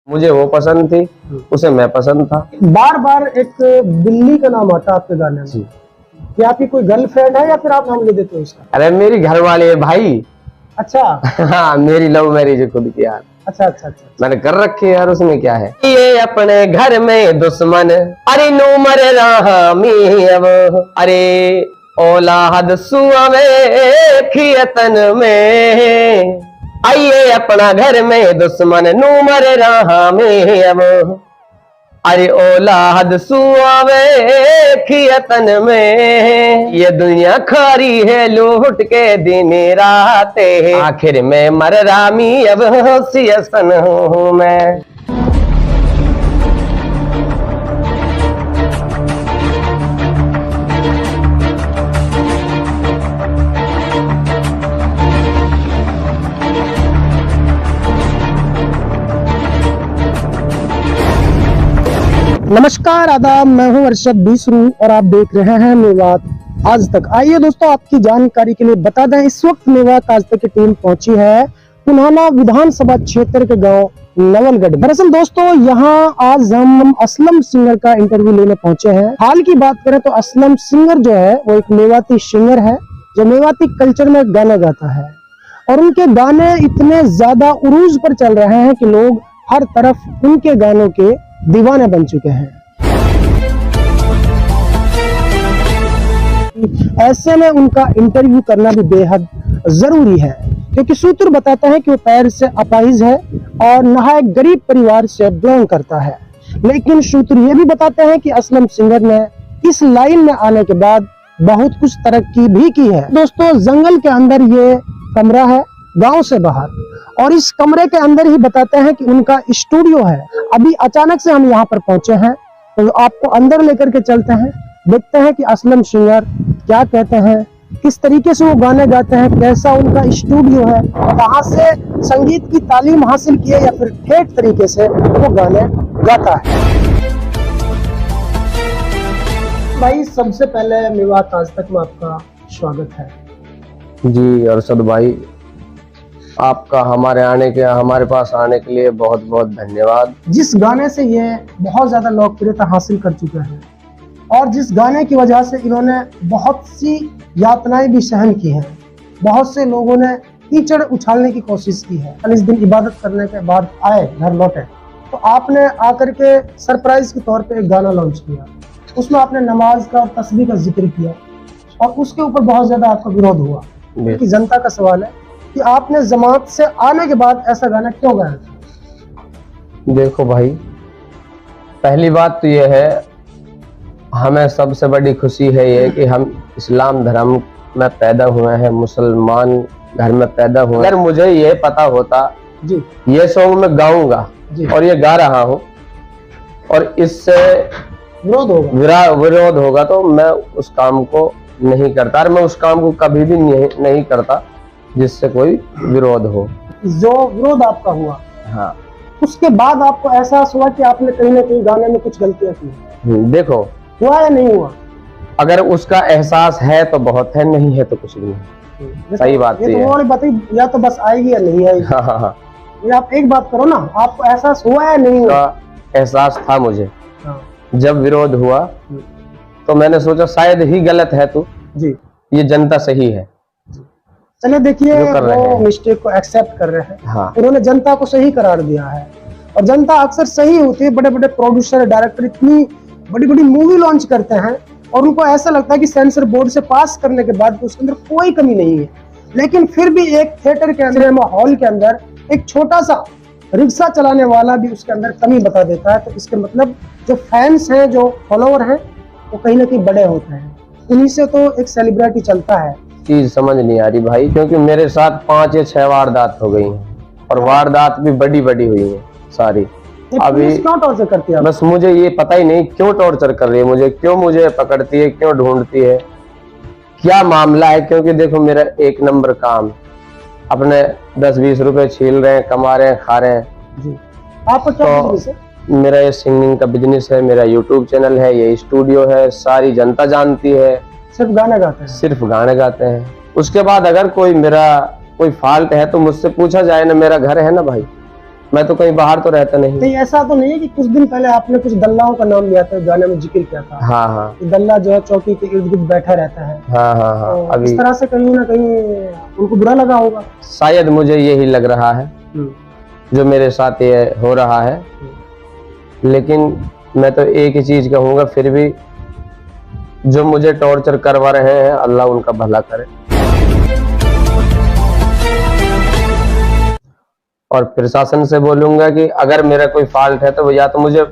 मुझे वो पसंद थी, उसे मैं पसंद था। बार बार एक बिल्ली का नाम आता है आपके गाने में, क्या आपकी कोई गर्लफ्रेंड है या फिर आप नाम ले देते हो उसका? अरे मेरी घर वाले है भाई। अच्छा। हाँ, मेरी लव मैरिज है खुद की यार। अच्छा अच्छा अच्छा, मैंने कर रखी है यार, उसमें क्या है। ये अपने घर में दुश्मन, अरे नो मर रहा मी अब, अरे औलाद सुअवे खियतन में, आइए अपना घर में दुश्मन नू मर रहा में अब, अरे औलाद सुअवे खियतन में, ये दुनिया खारी है लूट के दिन राते, आखिर में मर रामी अब सियसन हूँ मैं। नमस्कार आदाब, मैं हूं अरशद बीसरू और आप देख रहे हैं मेवात आज तक। आइए दोस्तों, आपकी जानकारी के लिए बता दें, इस वक्त मेवात आज तक की टीम पहुंची है पुनाना विधानसभा क्षेत्र के गांव नवलगढ़। दरअसल दोस्तों, यहां आज हम असलम सिंगर का इंटरव्यू लेने पहुंचे हैं। हाल की बात करें तो असलम सिंगर जो है वो एक मेवाती सिंगर है जो मेवाती कल्चर में गाना गाता है, और उनके गाने इतने ज्यादा उरूज पर चल रहे हैं कि लोग हर तरफ उनके गानों के दीवाने बन चुके हैं। ऐसे में उनका इंटरव्यू करना भी बेहद जरूरी है, क्योंकि सूत्र बताता है कि वो पैर से अपाहिज है और नहायत गरीब परिवार से बिलोंग करता है। लेकिन सूत्र ये भी बताते हैं कि असलम सिंगर ने इस लाइन में आने के बाद बहुत कुछ तरक्की भी की है। दोस्तों, जंगल के अंदर ये कमरा है, गांव से बाहर, और इस कमरे के अंदर ही बताते हैं कि उनका स्टूडियो है। अभी अचानक से हम यहाँ पर पहुंचे हैं, तो आपको अंदर लेकर के चलते हैं, देखते हैं कि असलम सिंगर क्या कहते हैं, किस तरीके से वो गाने गाते हैं, कैसा उनका स्टूडियो है, कहाँ से संगीत की तालीम हासिल की है या फिर ठेठ तरीके से वो गाने गाता है। भाई, सबसे पहले मेवात आज तक में आपका स्वागत है। जी अरशद भाई, आपका हमारे पास आने के लिए बहुत बहुत धन्यवाद। जिस गाने से ये बहुत ज्यादा लोकप्रियता हासिल कर चुके हैं और जिस गाने की वजह से इन्होंने बहुत सी यातनाएं भी सहन की हैं, बहुत से लोगों ने कीचड़ उछालने की कोशिश की है। 40 दिन इबादत करने के बाद आए, घर लौटे, तो आपने आकर के सरप्राइज के तौर पे एक गाना लॉन्च किया। उसमें आपने नमाज का और तस्बीह का जिक्र किया और उसके ऊपर बहुत ज्यादा आपका विरोध हुआ। क्योंकि जनता का सवाल है कि आपने जमात से आने के बाद ऐसा गाना क्यों गाया था? देखो भाई, पहली बात तो ये है, हमें सबसे बड़ी खुशी है ये कि हम इस्लाम धर्म में पैदा हुए हैं, मुसलमान घर में पैदा हुए। अगर मुझे ये पता होता जी ये सॉन्ग मैं गाऊंगा और ये गा रहा हूँ और इससे विरोध होगा तो मैं उस काम को नहीं करता, और मैं उस काम को कभी भी नहीं करता जिससे कोई विरोध हो। जो विरोध आपका हुआ, हाँ, उसके बाद आपको एहसास हुआ कि आपने कहीं ना कहीं गाने में कुछ गलतियां की। देखो, हुआ या नहीं हुआ? अगर उसका एहसास है तो बहुत है, नहीं है तो कुछ नहीं है। सही बात ये तो है। वो वाली बात है, या तो बस आएगी या नहीं आएगी। हाँ हाँ हाँ, ये आप एक बात करो ना, आपको एहसास हुआ या नहीं हुआ? एहसास था मुझे। हाँ। जब विरोध हुआ तो मैंने सोचा शायद ही गलत है तू, जी, ये जनता सही है। चलिए देखिए, वो हैं। मिस्टेक को एक्सेप्ट कर रहे हैं। हाँ। उन्होंने जनता को सही करार दिया है, और जनता अक्सर सही होती है। बड़े बड़े प्रोड्यूसर, डायरेक्टर इतनी बड़ी बड़ी मूवी लॉन्च करते हैं और उनको ऐसा लगता है कि सेंसर बोर्ड से पास करने के बाद उसके अंदर कोई कमी नहीं है, लेकिन फिर भी एक थिएटर के अंदर, सिनेमा हॉल के अंदर एक छोटा सा रिक्शा चलाने वाला भी उसके अंदर कमी बता देता है। तो इसके मतलब जो फैंस हैं, जो फॉलोअर हैं, वो कहीं ना कहीं बड़े होते हैं, उन्हीं से तो एक सेलिब्रिटी चलता है। चीज समझ नहीं आ रही भाई, क्योंकि मेरे साथ 5 या 6 वारदात हो गई हैं और वारदात भी बड़ी बड़ी हुई हैं सारी। अभी क्यों टॉर्चर करती है? बस मुझे ये पता ही नहीं क्यों टॉर्चर कर रही है मुझे, क्यों मुझे पकड़ती है, क्यों ढूंढती है, क्या मामला है। क्योंकि देखो, मेरा एक नंबर काम, अपने 10-20 रुपए छील रहे हैं, कमा रहे हैं, खा रहे हैं जी। आपको क्या बिजनेस है? मेरा ये सिंगिंग का बिजनेस है, मेरा यूट्यूब चैनल है, ये स्टूडियो है, सारी जनता जानती है। सिर्फ गाना गाते हैं? सिर्फ गाने गाते हैं। उसके बाद अगर कोई मेरा कोई फॉल्ट है तो मुझसे पूछा जाए ना, मेरा घर है ना भाई, मैं तो कहीं बाहर तो रहता नहीं। नहीं, ऐसा तो नहीं है कि कुछ दिन पहले आपने कुछ दल्लाओं का नाम लिया था, गाने में जिक्र किया था। हाँ हाँ कि दल्ला जो है चौकी के इर्द गिर्द बैठा रहता है। हाँ हाँ हाँ। तो अभी इस तरह से कहीं ना कहीं उनको बुरा लगा होगा। शायद मुझे यही लग रहा है जो मेरे साथ ये हो रहा है। लेकिन मैं तो एक ही चीज कहूंगा, फिर भी जो मुझे टॉर्चर करवा रहे हैं, अल्लाह उनका भला करे। और प्रशासन से बोलूंगा कि अगर मेरा कोई फॉल्ट है तो या तो मुझे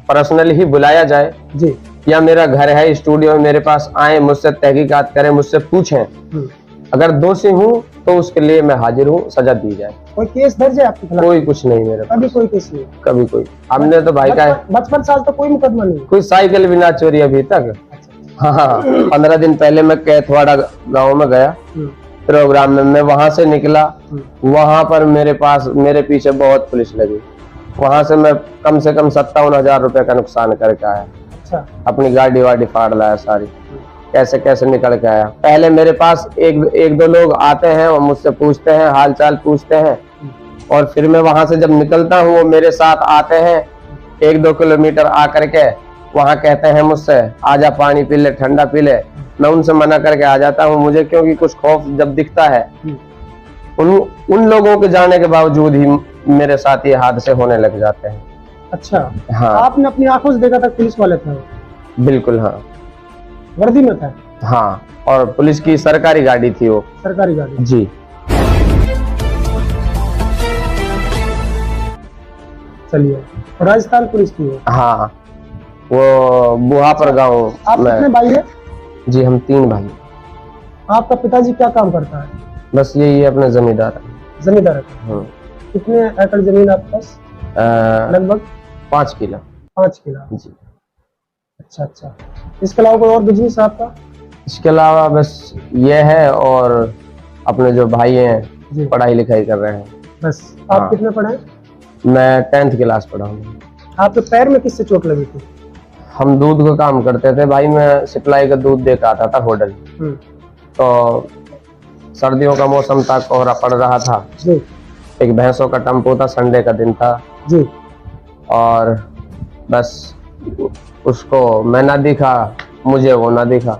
पर्सनली ही बुलाया जाए जी, या मेरा घर है स्टूडियो में, मेरे पास आए, मुझसे तहकीकात करें, मुझसे पूछें। अगर दोषी हूँ तो उसके लिए मैं हाजिर हूँ, सजा दी जाए। कोई केस दर्ज है आपके खिलाफ? कोई कुछ नहीं मेरे पास, कभी कोई केस नहीं? कभी कोई। हमने तो भाई का 55 साल तक कोई मुकदमा नहीं? कोई साइकिल भी ना चोरी अभी तक। हाँ, 15 दिन पहले मैं कैथवाड़ा गांव में गया प्रोग्राम में, मैं वहां से निकला, वहां पर मेरे पीछे बहुत पुलिस लगी। वहां से मैं कम से कम 57,000 रुपए का नुकसान करके आया। अच्छा। अपनी गाड़ी वाड़ी फाड़ लाया सारी, कैसे कैसे निकल के आया। पहले मेरे पास एक दो लोग आते हैं, वो मुझसे पूछते हैं, हाल चाल पूछते हैं, और फिर मैं वहां से जब निकलता हूँ वो मेरे साथ आते हैं 1-2 किलोमीटर आकर के, वहां कहते हैं मुझसे आजा पानी पी ले, ठंडा पी ले। मैं उनसे मना करके आ जाता हूँ, मुझे क्योंकि कुछ खौफ जब दिखता है, उन लोगों के जाने के बावजूद ही मेरे साथ ये हादसे होने लग जाते हैं। अच्छा। हाँ। आपने अपनी आंखों से देखा था पुलिस वाले थे? बिल्कुल हाँ। वर्दी में था? हाँ, और पुलिस की सरकारी गाड़ी थी वो। सरकारी गाड़ी? जी। चलिए, राजस्थान पुलिस की है? हाँ, वो बुहापर गांव आप कितने भाई हैं? जी, हम 3 भाई। आपका पिताजी क्या काम करता है? बस यही है, अपने जमींदार है। जमींदार है? कितने एकड़ जमीन आपके पास? लगभग 5 किलो। 5 किलो? जी। अच्छा अच्छा। इसके अलावा कोई और बिजनेस आपका? इसके अलावा बस ये है, और अपने जो भाई हैं पढ़ाई लिखाई कर रहे हैं बस। आप हाँ। कितने पढ़े? मैं 10th क्लास पढ़ा हूँ। आपके पैर में किससे चोट लगी थी? हम दूध का काम करते थे भाई, मैं सप्लाई का दूध देकर आता था होटल। तो सर्दियों का मौसम था, कोहरा पड़ रहा था जी। एक भैंसों का टेम्पो था, संडे का दिन था जी, और बस उसको मैं ना दिखा, मुझे वो ना दिखा,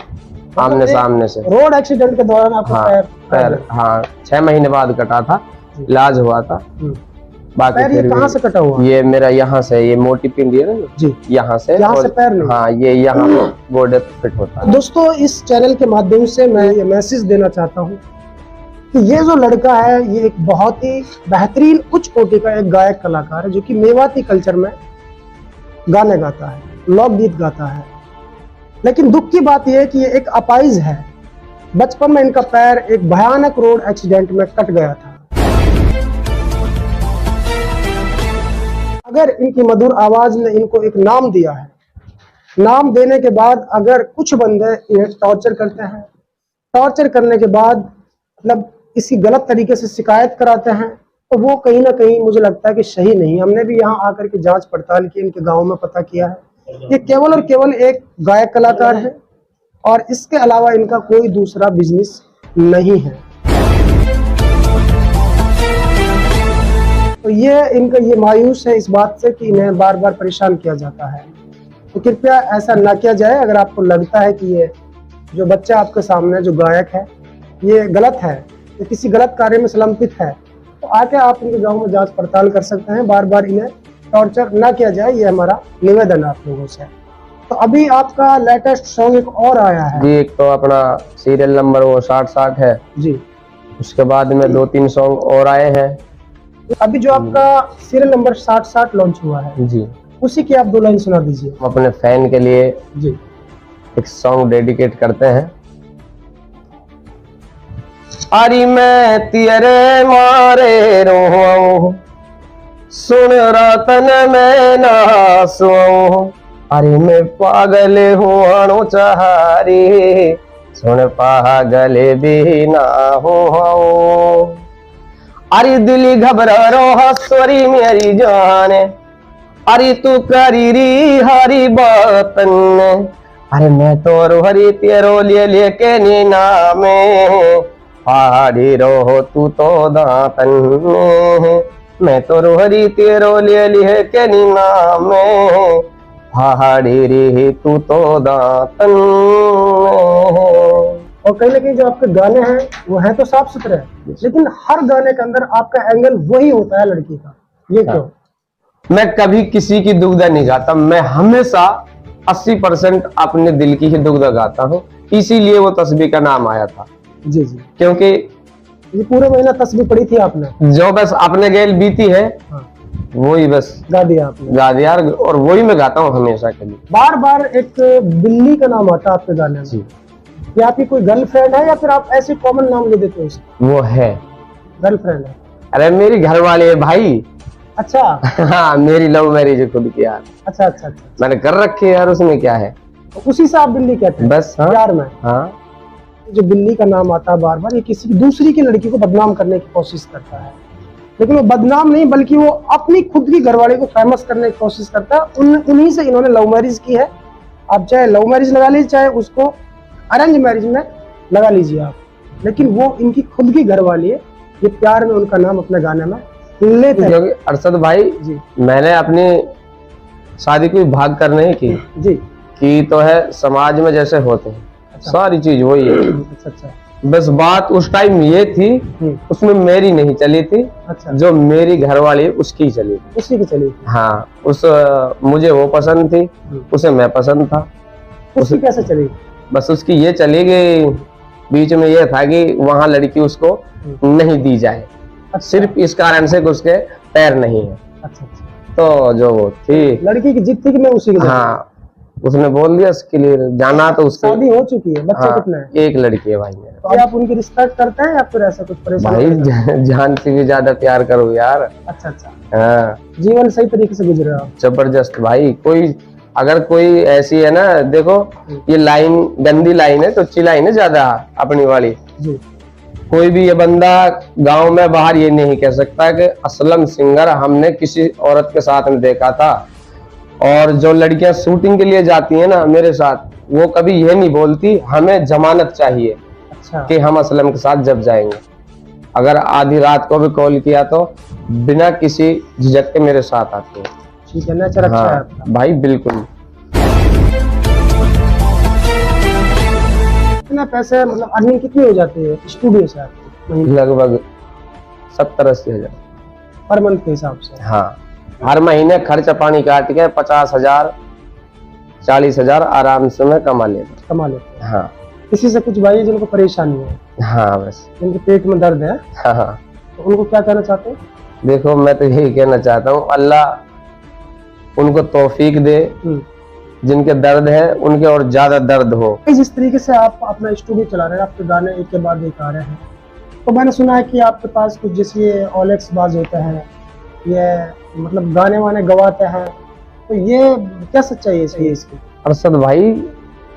आमने सामने से। रोड एक्सीडेंट के दौरान आपका पैर हाँ 6 महीने बाद कटा था, इलाज हुआ था। बाकी पैर कहाँ से कटा हुआ? ये मेरा यहाँ से, ये मोटी पिंडी है ना जी, यहाँ से पैर नहीं? हाँ, ये यहाँ गोडे पे फिट होता है। दोस्तों, इस चैनल के माध्यम से मैं ये मैसेज देना चाहता हूँ कि ये जो लड़का है, ये एक बहुत ही बेहतरीन उच्च कोटि का एक गायक कलाकार है, जो कि मेवाती कल्चर में गाने गाता है, लोकगीत गाता है। लेकिन दुख की बात यह है कि ये एक अपाहिज है। बचपन में इनका पैर एक भयानक रोड एक्सीडेंट में कट गया था। अगर इनकी मधुर आवाज ने इनको एक नाम दिया है, नाम देने के बाद अगर कुछ बंदे इन्हें टॉर्चर करते हैं, टॉर्चर करने के बाद मतलब इसी गलत तरीके से शिकायत कराते हैं, तो वो कहीं ना कहीं मुझे लगता है कि सही नहीं। हमने भी यहाँ आकर के जांच पड़ताल की, इनके गांव में पता किया है, ये केवल और केवल एक गायक कलाकार है और इसके अलावा इनका कोई दूसरा बिजनेस नहीं है। तो ये मायूस है इस बात से कि इन्हें बार बार परेशान किया जाता है। तो कृपया ऐसा ना किया जाए। अगर आपको लगता है कि ये जो बच्चा आपके सामने जो गायक है ये गलत है, ये किसी गलत कार्य में संलग्नित है, तो आके आप इनके गांव में जांच पड़ताल कर सकते हैं। बार बार इन्हें टॉर्चर ना किया जाए, ये हमारा निवेदन है आप लोगों से। तो अभी आपका लेटेस्ट सॉन्ग एक और आया है जी, एक तो अपना सीरियल नंबर वो 60-60 है जी, उसके बाद में 2-3 सॉन्ग और आए हैं। अभी जो आपका सीरियल नंबर 60-60 लॉन्च हुआ है जी, उसी की आप 2 लाइन सुना दीजिए। हम अपने फैन के लिए जी एक सॉन्ग डेडिकेट करते हैं। अरे मैं तेरे मारे रोऊं, सुन रतन में ना सोऊं, अरे मैं पागल हूँ अणु चाहारी, सुन पागल भी ना हो। अरे दिली घबरा रो हसरी मेरी जान, अरे तू करी री हरी बातन, अरे मैं तो रोहरी तेरो लेके नीना में, पहाड़ी रो तू तो दातन, मैं तो रोहरी तेरो ले ली है के नी नाम में, पहाड़ी रे तू तो दातन में। और कहीं ना कहीं जो आपके गाने हैं वो हैं तो साफ सुथरे हैं, लेकिन हर गाने के अंदर आपका एंगल वही होता है लड़की का, ये क्यों? मैं कभी किसी की दुग्धा नहीं गाता, मैं हमेशा 80% अपने दिल की ही दुग्धा गाता हूँ, इसीलिए वो तस्बीह का नाम आया था। जी जी, क्योंकि ये पूरे महीना तस्बीह पढ़ी थी आपने? जो बस अपने गेल बीती है हाँ, वही बस गा दिया आपने। गा दिया, और वही मैं गाता हूँ हमेशा के लिए। बार बार एक बिल्ली का नाम आता है आपके गाने में, जी, ये आपकी कोई गर्लफ्रेंड है या फिर आप ऐसे कॉमन नाम ले देते हो उसका? वो है, गर्लफ्रेंड है? अरे मेरी घर वाली है भाई। अच्छा हाँ, मेरी लव मैरिज है खुद की यार, अच्छा अच्छा अच्छा, मैंने कर रखी है यार, उसमें क्या है। तो उसी से आप बिल्ली कहते हैं बस हाँ प्यार में? हाँ, जो बिल्ली का नाम आता है बार बार, ये किसी दूसरी की लड़की को बदनाम करने की कोशिश करता है, लेकिन वो बदनाम नहीं बल्कि वो अपनी खुद की घरवाली को फेमस करने की कोशिश करता है। उन्हीं से इन्होंने लव मैरिज की है। आप चाहे लव मैरिज लगा लीजिए, चाहे उसको अरेंज मैरिज में लगा लीजिए आप, लेकिन वो इनकी खुद की घरवाली है। ये प्यार में उनका नाम अपने गाने में लेते हैं। क्योंकि अरशद भाई जी मैंने अपनी शादी कोई भाग कर नहीं की जी, की तो है समाज में जैसे होते हैं, अच्छा। सारी चीज वही है। अच्छा अच्छा, बस बात उस टाइम ये थी, उसमें मेरी नहीं चली थी, अच्छा, जो मेरी घरवाली उसकी चली थी। उसी की चली। हाँ, मुझे वो पसंद थी, उसे मैं पसंद था, उसकी कैसे चली? बस उसकी ये चली गई। बीच में ये था कि वहां लड़की उसको नहीं दी जाए, अच्छा, सिर्फ इस कारण से कि उसके पैर नहीं है। अच्छा अच्छा, तो जो वो थी, लड़की की जिद थी कि मैं उसी के जाऊंगा। हाँ, उसने बोल दिया उसके लिए जाना, तो उसके शादी हो चुकी है, बच्चे हाँ, कितने हैं? एक लड़की है भाई मेरे। तो आप उनकी रिस्पेक्ट करते हैं या फिर ऐसा कुछ परेशान भाई करते हैं? जान से भी ज्यादा प्यार करो यार। अच्छा अच्छा, हाँ, जीवन सही तरीके से गुजर रहा हो। जबरदस्त भाई। कोई अगर कोई ऐसी है ना, देखो ये लाइन गंदी लाइन है तो अच्छी लाइन है ज्यादा अपनी वाली। जी, कोई भी ये बंदा गांव में बाहर ये नहीं कह सकता कि असलम सिंगर हमने किसी औरत के साथ में देखा था। और जो लड़कियां शूटिंग के लिए जाती हैं ना मेरे साथ, वो कभी ये नहीं बोलती हमें जमानत चाहिए अच्छा, कि हम असलम के साथ जब जाएंगे। अगर आधी रात को भी कॉल किया तो बिना किसी झिझक के मेरे साथ आती है। ठीक है, नेचर अच्छा है हाँ आपका। भाई बिल्कुल। कितना पैसे मतलब अर्निंग कितनी हो जाती है स्टूडियो से आपकी लगभग 70-80 हजार पर मंथ के हिसाब से? हाँ, हर महीने खर्चा पानी काट के 50,000 40,000 आराम से मैं कमा लेता। कमा लेते हैं। हाँ किसी से कुछ भाई जिनको परेशानी है, हाँ, बस जिनके पेट में दर्द है, हाँ हाँ। तो उनको क्या कहना चाहते हैं? देखो मैं तो यही कहना चाहता हूँ, अल्लाह उनको तौफीक दे, जिनके दर्द है उनके और ज्यादा दर्द हो। जिस तरीके से आप अपना स्टूडियो चला रहे हैं, आपके गाने एक के बाद एक आ रहे हैं, तो मैंने सुना है कि आपके पास कुछ जैसे ये ओलेक्स बाज होते हैं, ये मतलब गाने वाने गवाते हैं, तो ये क्या सच्चाई है इसकी? अरशद भाई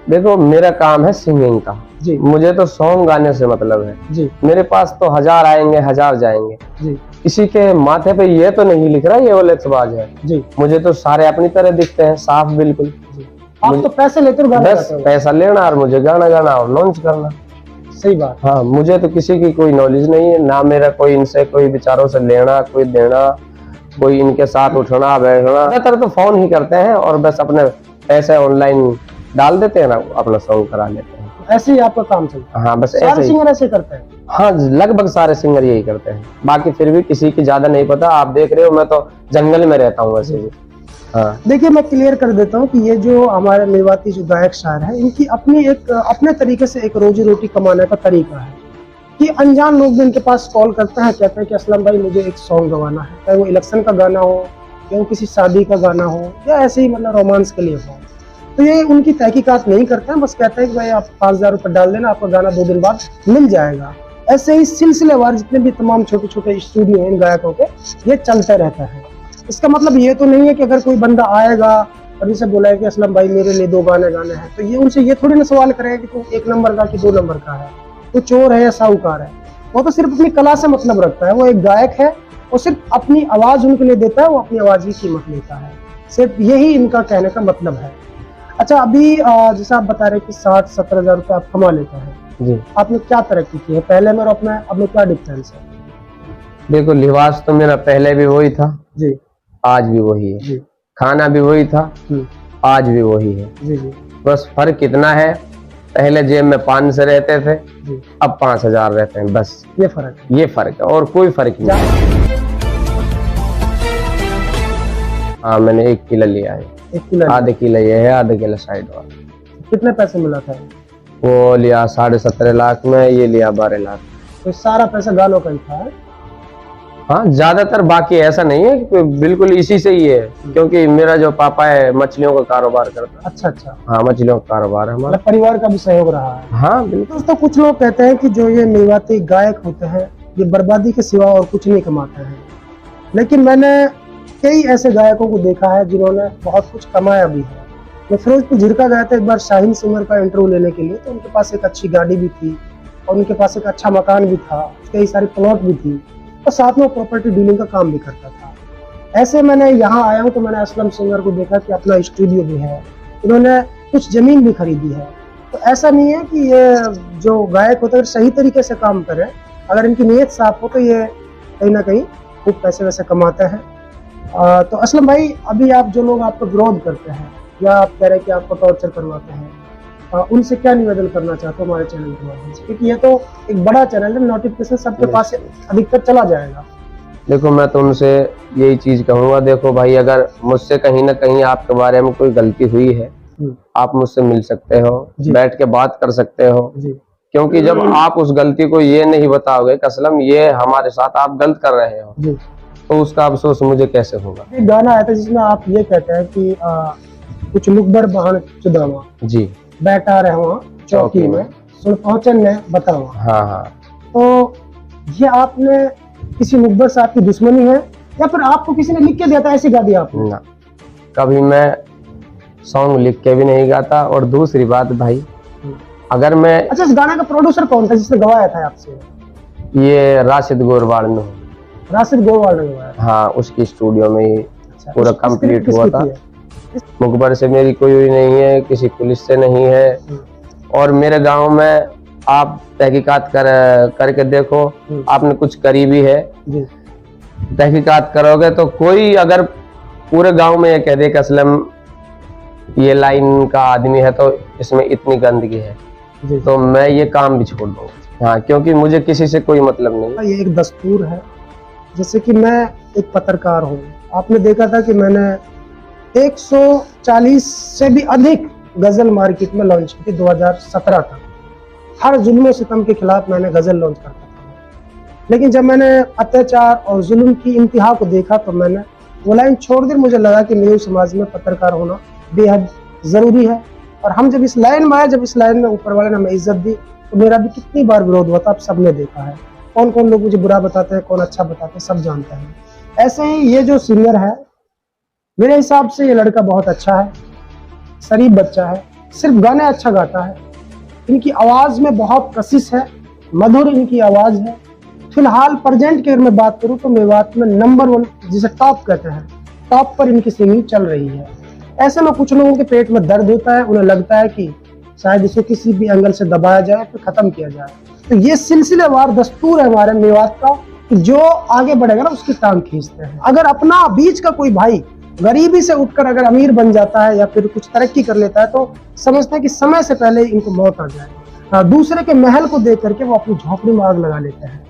देखो, मेरा काम है सिंगिंग का जी, मुझे तो सॉन्ग गाने से मतलब है जी, मेरे पास तो 1000 आएंगे 1000 जाएंगे। जी, किसी के माथे पे ये तो नहीं लिख रहा ये ओलेक्स बाज है। जी, मुझे तो सारे अपनी तरह दिखते हैं, साफ बिल्कुल। जी। आप तो पैसे लेते हो गाना बस गाते हो। पैसा लेना और मुझे गाना गाना और लॉन्च करना। सही बात। हाँ, मुझे तो किसी की कोई नॉलेज नहीं है ना, मेरा कोई इनसे कोई विचारों से लेना कोई देना, कोई इनके साथ उठना बैठना। ज्यादातर तो फोन ही करते हैं और बस अपने पैसे ऑनलाइन डाल देते हैं ना, अपना सॉन्ग करा लेते हैं। ऐसे ही आपका काम चलता है? हाँ बस सारे ऐसे ही। सिंगर ऐसे करते हैं? हाँ, लगभग सारे सिंगर यही करते हैं, बाकी फिर भी किसी की ज्यादा नहीं पता। आप देख रहे हो मैं तो जंगल में रहता हूँ वैसे भी। हाँ देखिए, मैं क्लियर कर देता हूँ कि ये जो हमारे मेवाती जो गायक शायर है, इनकी अपनी एक अपने तरीके से एक रोजी रोटी कमाने का तरीका है कि अनजान लोग भी इनके पास कॉल करते हैं, कहते हैं कि असलम भाई मुझे एक सॉन्ग गवाना है, चाहे वो इलेक्शन का गाना हो या वो किसी शादी का गाना हो या ऐसे ही मतलब रोमांस के लिए हो। तो ये उनकी तहकीकात नहीं करते हैं, बस कहते हैं कि भाई आप 5000 रुपये डाल देना, आपका गाना 2 दिन बाद मिल जाएगा। ऐसे ही सिलसिलेवार जितने भी तमाम छोटे छोटे स्टूडियो हैं इन गायकों के, ये चलते रहता है। इसका मतलब ये तो नहीं है कि अगर कोई बंदा आएगा और इसे बोला है कि असलम भाई मेरे लिए 2 गाने गाने हैं, तो ये उनसे ये थोड़ी ना सवाल करेगा कि तू 1 नंबर का कि 2 नंबर का है, तो चोर है या साहूकार है। वो तो सिर्फ अपनी कला से मतलब रखता है, वो एक गायक है, वो सिर्फ अपनी आवाज उनके लिए देता है, वो अपनी आवाज की कीमत लेता है। सिर्फ यही इनका कहने का मतलब है। अच्छा, अभी जैसे आप बता रहे कि 60-70 हजार रुपये आप कमा लेते हैं जी। आपने क्या तरक्की की है पहले में और अपने अब में क्या डिफरेंस है? देखो लिबास तो मेरा पहले भी वही था, जी आज भी वही है। जी खाना भी वही था, आज भी वही है। जी जी बस फर्क कितना है, पहले जेब में 500 रहते थे, जी, अब 5000 रहते हैं, बस ये फर्क है। ये फर्क है और कोई फर्क नहीं। हाँ मैंने 1 किलो लिया है, 1 किलो आधे किलो ये है, आधे किलो साइड वाला। कितने पैसे मिला था? वो लिया 17.5 लाख में, ये लिया 12 लाख। तो सारा पैसा गालों का ही था? हाँ ज्यादातर, बाकी ऐसा नहीं है कि बिल्कुल इसी से ही है, क्योंकि मेरा जो पापा है मछलियों का कारोबार करता है। अच्छा अच्छा, हाँ मछलियों का कारोबार है हमारा। मतलब परिवार का भी सहयोग रहा है। हाँ बिल्कुल। दोस्तों कुछ लोग कहते हैं कि जो ये मेवाती गायक होते हैं ये बर्बादी के सिवा और कुछ नहीं कमाते हैं, लेकिन मैंने कई ऐसे गायकों को देखा है जिन्होंने बहुत कुछ कमाया भी है। मैं फिरोजपुर झिरका गया था एक बार शाहीन सिंगर का इंटरव्यू लेने के लिए, तो उनके पास एक अच्छी गाड़ी भी थी और उनके पास एक अच्छा मकान भी था, कई सारी प्लॉट भी थी और साथ में प्रॉपर्टी डीलिंग का काम भी करता था। ऐसे मैंने यहाँ आया हूँ तो मैंने असलम सिंगर को देखा कि अपना स्टूडियो भी है, उन्होंने कुछ जमीन भी खरीदी है। तो ऐसा नहीं है कि ये जो गायक होते हैं सही तरीके से काम करें, अगर इनकी नीयत साफ हो तो ये कहीं ना कहीं खूब पैसे वैसे कमाते हैं। तो असलम भाई, अभी आप जो लोग आपका विरोध करते हैं या आप कह रहे हैं कि आपको टॉर्चर करवाते हैं, उनसे क्या निवेदन करना चाहते हो हमारे चैनल के माध्यम से, क्योंकि ये तो एक बड़ा चैनल है, नोटिफिकेशन सबके पास अधिकतर चला जाएगा। देखो मैं तो उनसे यही चीज कहूंगा, देखो भाई अगर मुझसे कहीं ना कहीं आपके बारे में कोई गलती हुई है, आप मुझसे मिल सकते हो, बैठ के बात कर सकते हो जी। क्योंकि जब आप उस गलती को ये नहीं बताओगे कि असलम ये हमारे साथ आप गलत कर रहे हो जी, तो उसका अफसोस मुझे कैसे होगा। एक गाना आया था जिसमें आप ये कहते हैं कि कुछ मुखबर बहन चुदावा जी, बैठा रहो चौकी में सुन पहुंचन ने बताओ। हाँ हाँ, तो ये आपने किसी मुखबर साहब की दुश्मनी है या फिर आपको किसी ने लिख के दिया था ऐसी गा दी आपने? ना, कभी मैं सॉन्ग लिख के भी नहीं गाता। और दूसरी बात भाई, अगर मैं अच्छा, इस गाने का प्रोड्यूसर कौन था जिसने गवाया था आपसे? ये राशिद गोरवाड़ ने। राशिद गोरवाड़ ने गवाया? हाँ, उसकी स्टूडियो में ही पूरा कंप्लीट हुआ था। है? मुखबर से मेरी कोई नहीं है, किसी पुलिस से नहीं है। और मेरे गांव में आप तहकीकात करके देखो, आपने कुछ करी भी है, तहकीकात करोगे तो कोई अगर पूरे गांव में ये कह दे कि असलम ये लाइन का आदमी है तो इसमें इतनी गंदगी है, तो मैं ये काम भी छोड़ दूंगा। हाँ, क्योंकि मुझे किसी से कोई मतलब नहीं। ये एक दस्तूर है, जैसे कि मैं एक पत्रकार हूँ, आपने देखा था कि मैंने 140 से भी अधिक गजल मार्केट में लॉन्च की थी 2017 तक। हर जुल्म सितम के खिलाफ मैंने गजल लॉन्च करता था, लेकिन जब मैंने अत्याचार और जुल्म की इंतहा को देखा तो मैंने वो लाइन छोड़ दी। मुझे लगा कि मेरे समाज में पत्रकार होना बेहद जरूरी है। और हम जब इस लाइन में आए, जब इस लाइन में ऊपर वाले ने हमें इज्जत दी, तो मेरा भी कितनी बार विरोध हुआ था, आप सबने देखा है। कौन कौन लोग मुझे बुरा बताते हैं, कौन अच्छा बताते हैं, सब जानते हैं। ऐसे ही ये जो सिंगर है, मेरे हिसाब से ये लड़का बहुत अच्छा है, शरीफ बच्चा है, सिर्फ गाने अच्छा गाता है। इनकी आवाज में बहुत कशिश है, मधुर इनकी आवाज है। फिलहाल प्रेजेंट की अगर मैं बात करूं तो मेवात में नंबर 1 जिसे टॉप कहते हैं, टॉप पर इनकी सिंगिंग चल रही है। ऐसे में कुछ लोगों के पेट में दर्द होता है, उन्हें लगता है कि शायद इसे किसी भी एंगल से दबाया जाए फिर खत्म किया जाए। तो ये सिलसिलेवार दस्तूर है हमारे मेवात का कि जो आगे बढ़ेगा ना उसकी टांग खींचते हैं। अगर अपना बीच का कोई भाई गरीबी से उठकर अगर अमीर बन जाता है या फिर कुछ तरक्की कर लेता है तो समझते हैं कि समय से पहले इनको मौत आ जाए। दूसरे के महल को देख करके वो अपनी झोपड़ी में आग लगा लेते हैं।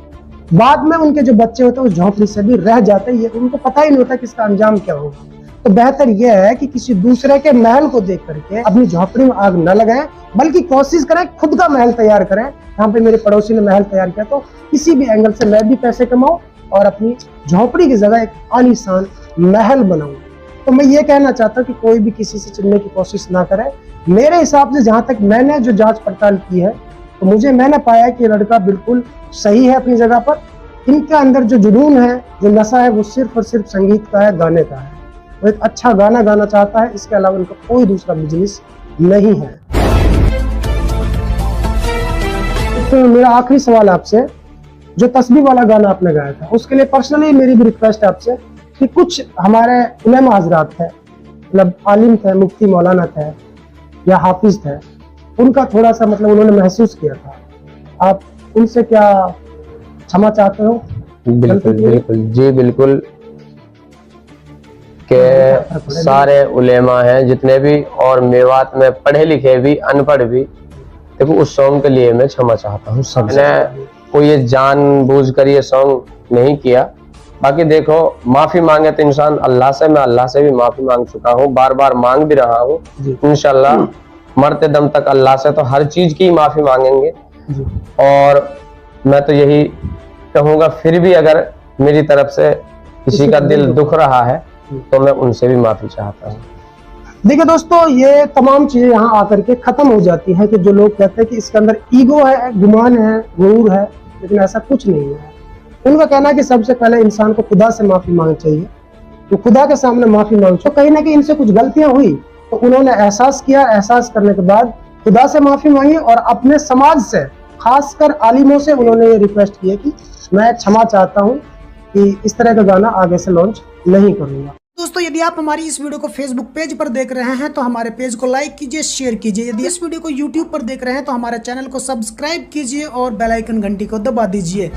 बाद में उनके जो बच्चे होते हैं उस झोपड़ी से भी रह जाते हैं, ये उनको पता ही नहीं होता कि इसका अंजाम क्या होगा। तो बेहतर यह है कि किसी दूसरे के महल को देख करके अपनी झोपड़ी में आग न लगाएं, बल्कि कोशिश करें खुद का महल तैयार करें। यहाँ पे मेरे पड़ोसी ने महल तैयार किया, तो किसी भी एंगल से मैं भी पैसे कमाऊं और अपनी झोपड़ी की जगह एक आलीशान महल बनाऊं। तो मैं ये कहना चाहता हूँ कि कोई भी किसी से चिढ़ने की कोशिश ना करे। मेरे हिसाब से जहां तक मैंने जो जांच पड़ताल की है तो मैंने पाया कि लड़का बिल्कुल सही है अपनी जगह पर। इनके अंदर जो जुनून है, जो नशा है, वो सिर्फ और सिर्फ संगीत का है, गाने का है। वो एक अच्छा गाना गाना चाहता है, इसके अलावा उनका कोई दूसरा बिजनेस नहीं है। तो मेरा आखिरी सवाल आपसे, जो तस्बीह वाला गाना आपने गाया था उसके लिए पर्सनली मेरी भी रिक्वेस्ट है आपसे कि कुछ हमारे उलेमा हजरात थे, मतलब आलिम थे, मुफ्ती मौलाना थे या हाफिज थे, उनका थोड़ा सा मतलब उन्होंने महसूस किया था, आप उनसे क्या क्षमा चाहते हो? बिल्कुल बिल्कुल जी बिल्कुल के सारे उलेमा हैं जितने भी, और मेवात में पढ़े लिखे भी अनपढ़ भी, देखो उस सॉन्ग के लिए मैं क्षमा चाहता हूँ सब। मैंने कोई ये जानबूझ कर ये सॉन्ग नहीं किया। बाकी देखो, माफी मांगे तो इंसान अल्लाह से, मैं अल्लाह से भी माफी मांग चुका हूँ, बार बार मांग भी रहा हूँ। इंशाल्लाह मरते दम तक अल्लाह से तो हर चीज की माफी मांगेंगे। और मैं तो यही कहूँगा, फिर भी अगर मेरी तरफ से किसी का दिल दुख रहा है तो मैं उनसे भी माफी चाहता हूँ। देखिए दोस्तों, ये तमाम चीजें यहाँ आकर के खत्म हो जाती हैं कि जो लोग कहते हैं कि इसके अंदर ईगो है, गुमान है, गुरूर है, लेकिन ऐसा कुछ नहीं है। उनका कहना है कि सबसे पहले इंसान को खुदा से माफी मांगनी चाहिए। तो खुदा के सामने माफी मांग, तो कहीं ना कहीं इनसे कुछ गलतियां हुई तो उन्होंने एहसास किया, एहसास करने के बाद खुदा से माफी मांगी और अपने समाज से, खासकर आलिमों से उन्होंने ये रिक्वेस्ट की है कि मैं क्षमा चाहता हूँ कि इस तरह का गाना आगे से लॉन्च नहीं करूंगा। दोस्तों, यदि आप हमारी इस वीडियो को फेसबुक पेज पर देख रहे हैं तो हमारे पेज को लाइक कीजिए, शेयर कीजिए। यदि इस वीडियो को यूट्यूब पर देख रहे हैं तो हमारे चैनल को सब्सक्राइब कीजिए और बेल आइकन घंटी को दबा दीजिए।